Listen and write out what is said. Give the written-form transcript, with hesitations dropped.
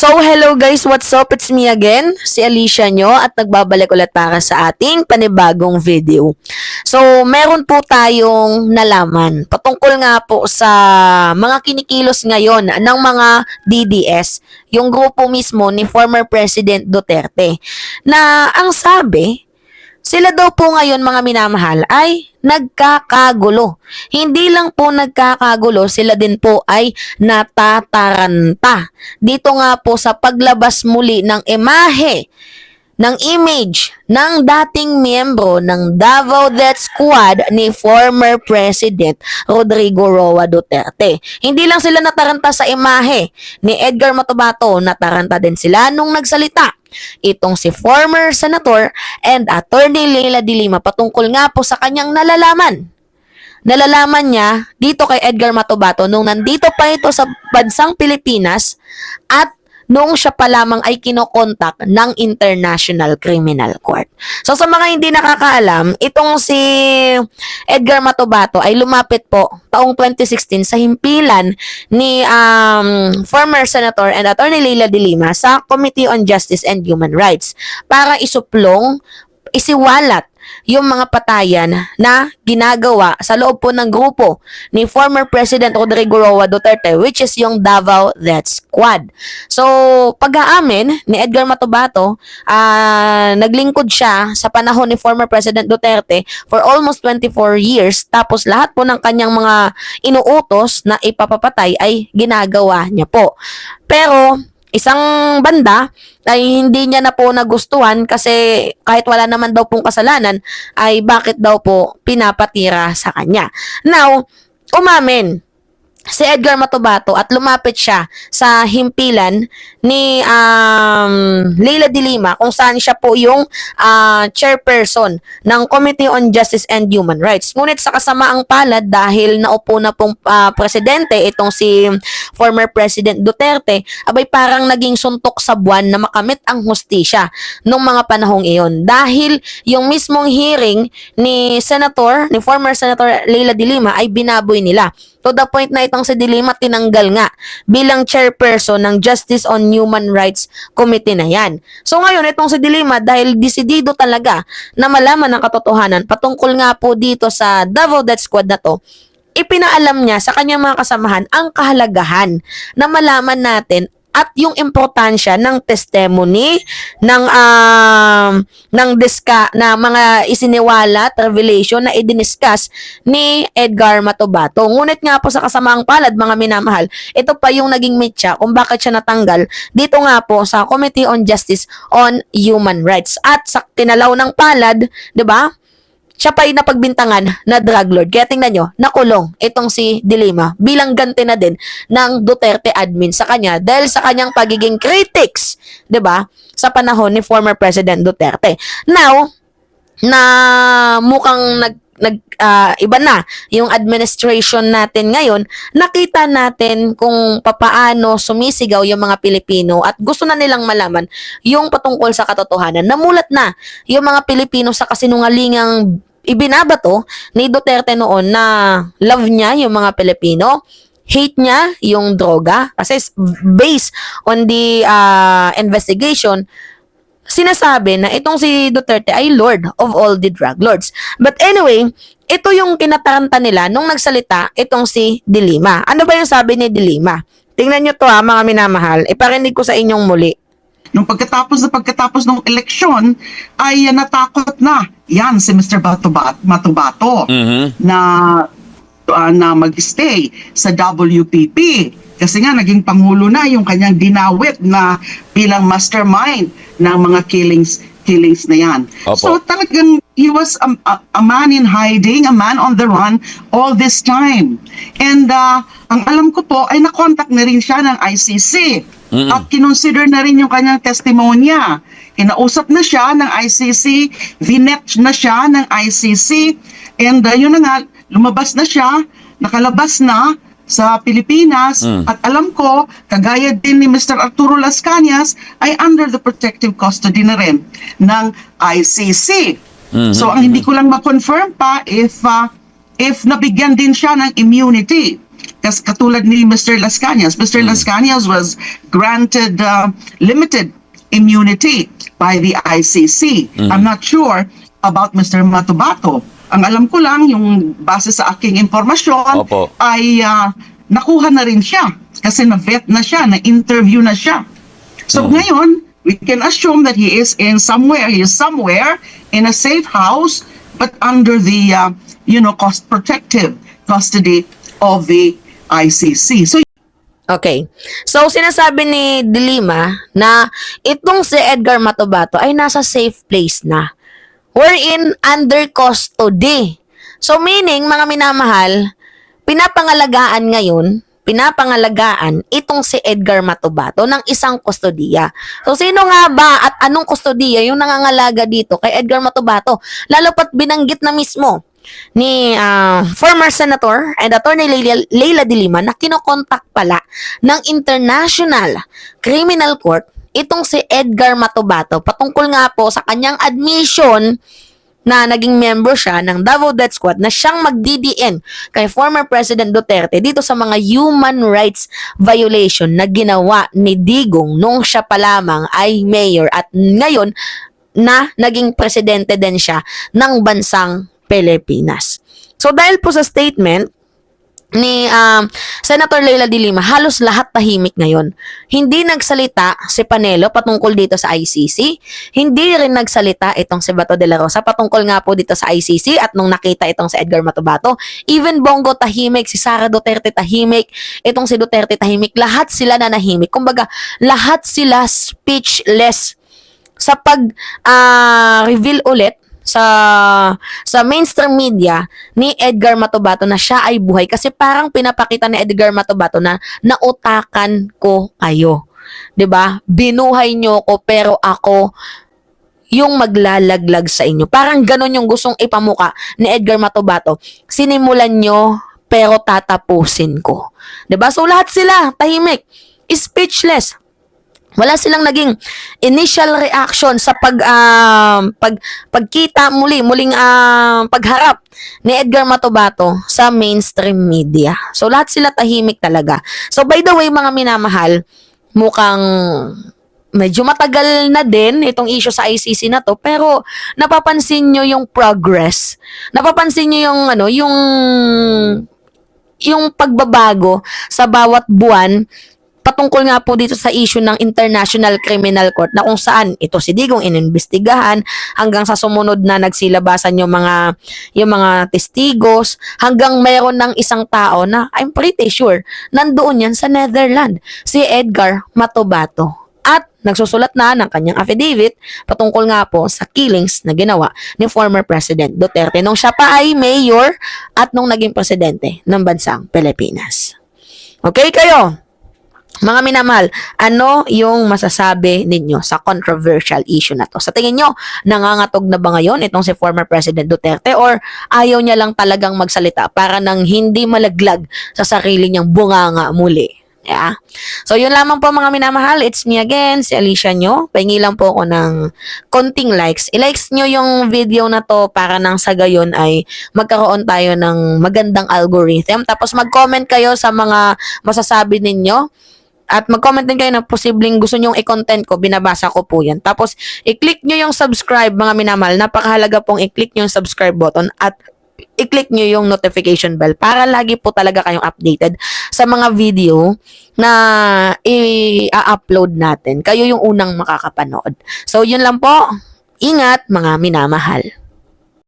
So, hello guys, what's up? It's me again, si Alicia nyo at nagbabalik ulit para sa ating panibagong video. So, meron po tayong nalaman patungkol nga po sa mga kinikilos ngayon ng mga DDS, yung grupo mismo ni former President Duterte, na ang sabi, sila daw po ngayon mga minamahal ay nagkakagulo. Hindi lang po nagkakagulo, sila din po ay natataranta. Dito nga po sa paglabas muli ng image ng dating miyembro ng Davao Death Squad ni former President Rodrigo Roa Duterte. Hindi lang sila nataranta sa imahe ni Edgar Matubato, nataranta din sila nung nagsalita itong si former Senator and Attorney Leila de Lima patungkol nga po sa kanyang nalalaman. Nalalaman niya dito kay Edgar Matubato nung nandito pa ito sa bansang Pilipinas at noong siya pa lamang ay kinokontak ng International Criminal Court. So sa mga hindi nakakaalam, itong si Edgar Matubato ay lumapit po taong 2016 sa himpilan ni former Senator and Attorney Leila de Lima sa Committee on Justice and Human Rights para isiwalat yung mga patayan na ginagawa sa loob po ng grupo ni former President Rodrigo Roa Duterte, which is yung Davao Death Squad. So, pag-aamin ni Edgar Matubato, naglingkod siya sa panahon ni former President Duterte for almost 24 years, tapos lahat po ng kanyang mga inuutos na ipapapatay ay ginagawa niya po. Pero isang banda ay hindi niya na po nagustuhan kasi kahit wala naman daw pong kasalanan ay bakit daw po pinapatira sa kanya. Now, umamin si Edgar Matubato at lumapit siya sa himpilan ni Leila de Lima kung saan siya po yung chairperson ng Committee on Justice and Human Rights. Ngunit sa kasamaang palad dahil naupo na pong presidente itong si former President Duterte, abay parang naging suntok sa buwan na makamit ang hustisya nung mga panahong iyon. Dahil yung mismong hearing ni former Senator Leila de Lima ay binaboy nila. To the point na itong si de Lima tinanggal nga bilang chairperson ng Justice on Human Rights Committee na yan. So ngayon itong si de Lima dahil desidido talaga na malaman ang katotohanan patungkol nga po dito sa Davao Death Squad na to, ipinaalam niya sa kanyang mga kasamahan ang kahalagahan na malaman natin at yung importansya ng testimony ng mga isiniwalat, revelation na idiniscuss ni Edgar Matubato. Ngunit nga po sa kasamaang palad, mga minamahal, ito pa yung naging mitya kung bakit siya natanggal dito nga po sa Committee on Justice on Human Rights. At sa tinalaw ng palad, 'di ba? Siya pa yung napagbintangan na drug lord. Kaya tingnan nyo, nakulong itong si de Lima bilang ganti na din ng Duterte admin sa kanya dahil sa kanyang pagiging critics, 'di ba? Sa panahon ni former President Duterte. Now, na mukhang iba na yung administration natin ngayon, nakita natin kung papaano sumisigaw yung mga Pilipino at gusto na nilang malaman yung patungkol sa katotohanan. Namulat na yung mga Pilipino sa kasinungalingang ibinabato ni Duterte noon na love niya yung mga Pilipino, hate niya yung droga kasi based on the investigation, sinasabi na itong si Duterte ay Lord of all the drug lords. But anyway, ito yung kinataranta nila nung nagsalita itong si de Lima. Ano ba yung sabi ni de Lima? Tingnan nyo to mga minamahal. Iparinig ko sa inyong muli. Nung pagkatapos ng eleksyon ay natakot na yan si Mr. Matubato na mag-stay sa WPP kasi nga naging pangulo na yung kanyang dinawit na bilang mastermind ng mga killings na yan. Opo. So talagang he was a man in hiding, a man on the run all this time. And ang alam ko po ay na-contact na rin siya ng ICC. At kinonsider na rin yung kanyang testimonya. Kinausap na siya ng ICC, vinet na siya ng ICC, and yun na nga, lumabas na siya, nakalabas na sa Pilipinas, at alam ko, kagaya din ni Mr. Arturo Las Cañas, ay under the protective custody na rin ng ICC. So, ang hindi ko lang ma-confirm pa if nabigyan din siya ng immunity. katulad ni Mr. Las Cañas. Mr. Las Cañas was granted limited immunity by the ICC. I'm not sure about Mr. Matubato. Ang alam ko lang, yung base sa aking impormasyon, Opo. ay nakuha na rin siya. Kasi na-vet na siya, na-interview na siya. So ngayon, we can assume that he is somewhere in a safe house, but under the, protective custody of the ICC. So Okay. So, sinasabi ni De Lima na itong si Edgar Matubato ay nasa safe place na. Wherein under custody. So, meaning, mga minamahal, pinapangalagaan itong si Edgar Matubato ng isang kustodiya. So, sino nga ba at anong kustodiya yung nangangalaga dito kay Edgar Matubato? Lalo pat binanggit na mismo ni former Senator and Attorney Leila de Lima na kinokontak pala ng International Criminal Court itong si Edgar Matubato patungkol nga po sa kanyang admission na naging member siya ng Davao Death Squad na siyang mag-DDN kay former President Duterte dito sa mga human rights violation na ginawa ni Digong nung siya pa lamang ay mayor at ngayon na naging presidente din siya ng bansang Pilipinas. So dahil po sa statement ni Senator Leila de Lima, halos lahat tahimik ngayon. Hindi nagsalita si Panelo patungkol dito sa ICC. Hindi rin nagsalita itong si Bato de la Rosa patungkol nga po dito sa ICC at nung nakita itong si Edgar Matubato. Even Bongo tahimik, si Sara Duterte tahimik, itong si Duterte tahimik. Lahat sila nanahimik. Kumbaga, lahat sila speechless sa pag-reveal ulit sa mainstream media ni Edgar Matubato na siya ay buhay kasi parang pinapakita ni Edgar Matubato na nautakan ko kayo. 'Di ba? Binuhay niyo ko pero ako yung maglalaglag sa inyo. Parang ganon yung gustong ipamuka ni Edgar Matubato. Sinimulan niyo pero tatapusin ko. 'Di ba? So lahat sila tahimik, speechless. Wala silang naging initial reaction sa pagkita muling pagharap ni Edgar Matubato sa mainstream media. So lahat sila tahimik talaga. So by the way mga minamahal, mukhang medyo matagal na din itong issue sa ICC na to, pero napapansin nyo yung progress. Napapansin nyo yung pagbabago sa bawat buwan patungkol nga po dito sa issue ng International Criminal Court na kung saan ito si Digong inimbestigahan hanggang sa sumunod na nagsilabasan yung mga testigos hanggang mayroon ng isang tao na I'm pretty sure nandoon yan sa Netherlands, si Edgar Matubato. At nagsusulat na ng kanyang affidavit patungkol nga po sa killings na ginawa ni former President Duterte nung siya pa ay mayor at nung naging presidente ng bansang Pilipinas. Okay kayo? Mga minamahal, ano yung masasabi ninyo sa controversial issue na to? Sa tingin nyo, nangangatog na ba ngayon itong si former President Duterte or ayaw niya lang talagang magsalita para nang hindi malaglag sa sarili niyang bunganga muli? Yeah. So, yun lamang po mga minamahal. It's me again, si Alicia nyo. Pahingi lang po ako ng konting likes. I-likes nyo yung video na to para nang sa gayon ay magkaroon tayo ng magandang algorithm. Tapos mag-comment kayo sa mga masasabi ninyo. At mag-comment din kayo na posibleng gusto nyong i-content ko, binabasa ko po yan. Tapos, i-click nyo yung subscribe mga minamahal. Napakahalaga pong i-click nyo yung subscribe button at i-click nyo yung notification bell para lagi po talaga kayong updated sa mga video na i-upload natin. Kayo yung unang makakapanood. So, yun lang po. Ingat mga minamahal.